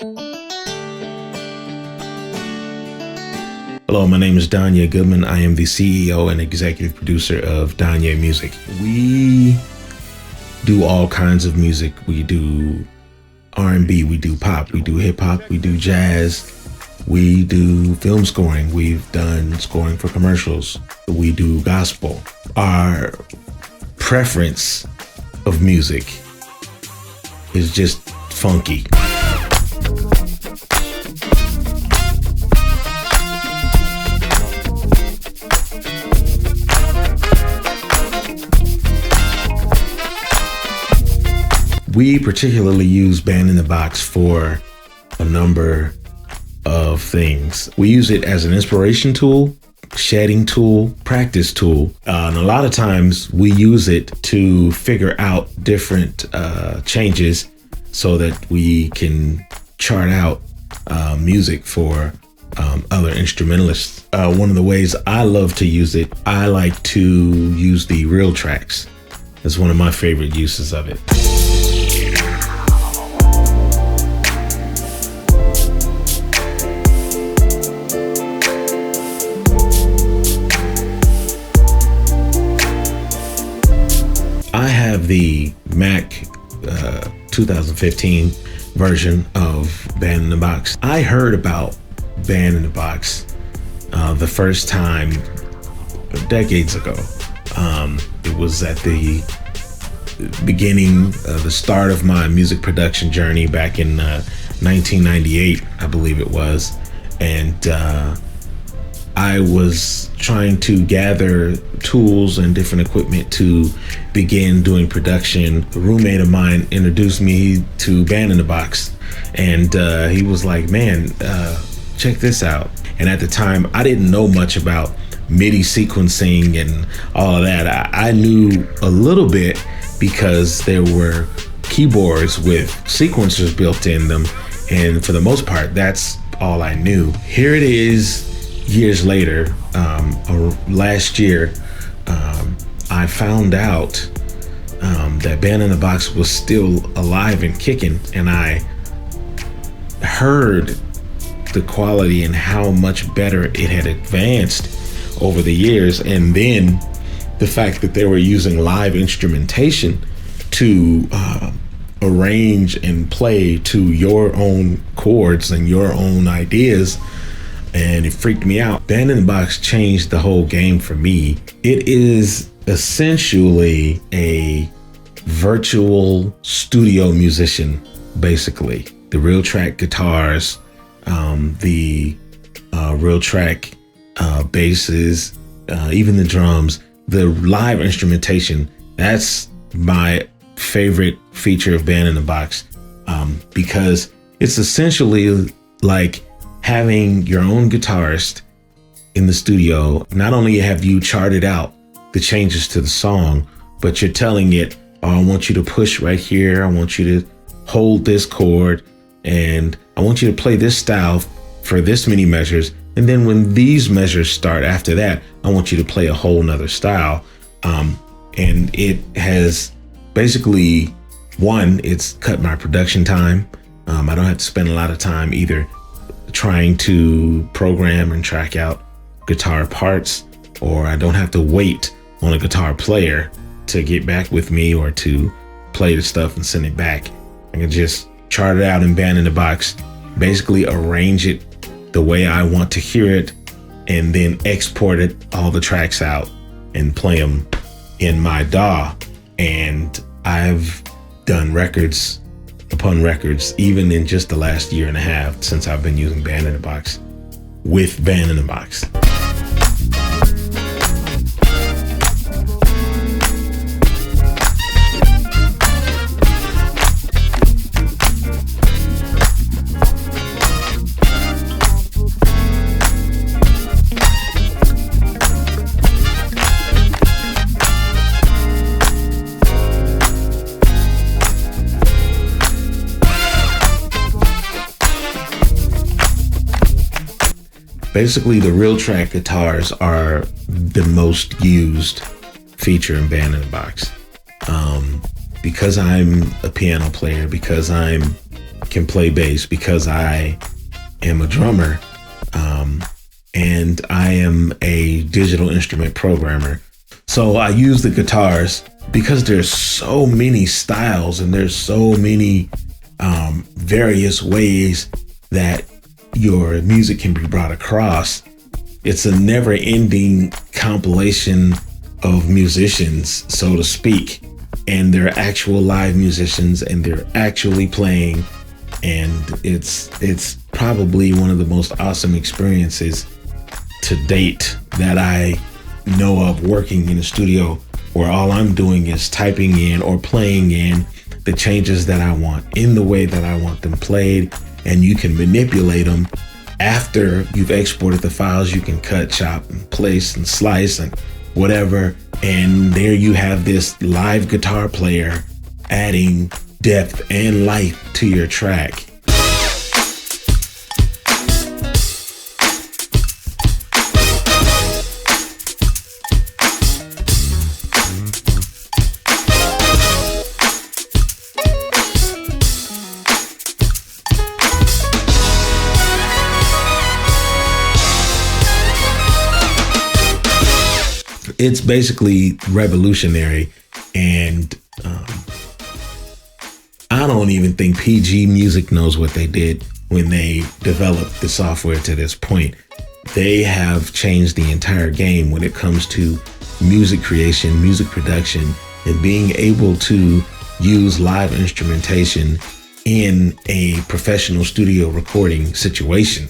Hello, my name is Donyea Goodman. I am the CEO and executive producer of Donyea Music. We do all kinds of music. We do R&B, we do pop, we do hip hop, we do jazz, we do film scoring. We've done scoring for commercials. We do gospel. Our preference of music is just funky. We particularly use Band in the Box for a number of things. We use it as an inspiration tool, shedding tool, practice tool. And a lot of times we use it to figure out different changes so that we can chart out music for other instrumentalists. One of the ways I love to use it, I like to use the real tracks. It's one of my favorite uses of it. I have the Mac 2015 version of Band in the Box. I heard about Band in the Box the first time decades ago. It was at the beginning, the start of my music production journey back in 1998, I believe it was. And I was trying to gather tools and different equipment to begin doing production. A roommate of mine introduced me to Band in the Box, and he was like, man, check this out. And at the time, I didn't know much about MIDI sequencing and all of that. I knew a little bit because there were keyboards with sequencers built in them, and for the most part, that's all I knew. Here it is, years later, last year, I found out that Band in the Box was still alive and kicking, and I heard the quality and how much better it had advanced over the years, and then the fact that they were using live instrumentation to arrange and play to your own chords and your own ideas. And it freaked me out. Band in the Box changed the whole game for me. It is essentially a virtual studio musician, basically. The real track guitars, the real track basses, even the drums, the live instrumentation. That's my favorite feature of Band in the Box, because it's essentially like having your own guitarist in the studio. Not only have you charted out the changes to the song, but you're telling it, oh, I want you to push right here. I want you to hold this chord, and I want you to play this style for this many measures. And then when these measures start after that, I want you to play a whole nother style. And it has basically, one, it's cut my production time. I don't have to spend a lot of time either trying to program and track out guitar parts, or I don't have to wait on a guitar player to get back with me or to play the stuff and send it back. I can just chart it out in Band in the Box, basically arrange it the way I want to hear it, and then export it, all the tracks out, and play them in my DAW. And I've done records upon records, even in just the last year and a half since I've been using Band in the Box with Band in the Box. Basically, the real track guitars are the most used feature in Band in the Box. Because I'm a piano player, because I'm can play bass because I am a drummer, and I am a digital instrument programmer. So I use the guitars because there's so many styles and there's so many various ways that your music can be brought across. It's a never-ending compilation of musicians, so to speak, and they're actual live musicians and they're actually playing, and it's probably one of the most awesome experiences to date that I know of, working in a studio where all I'm doing is typing in or playing in the changes that I want in the way that I want them played, and you can manipulate them. After you've exported the files, you can cut, chop, and place and slice and whatever, and there you have this live guitar player adding depth and life to your track. It's basically revolutionary, and I don't even think PG Music knows what they did when they developed the software to this point. They have changed the entire game when it comes to music creation, music production, and being able to use live instrumentation in a professional studio recording situation.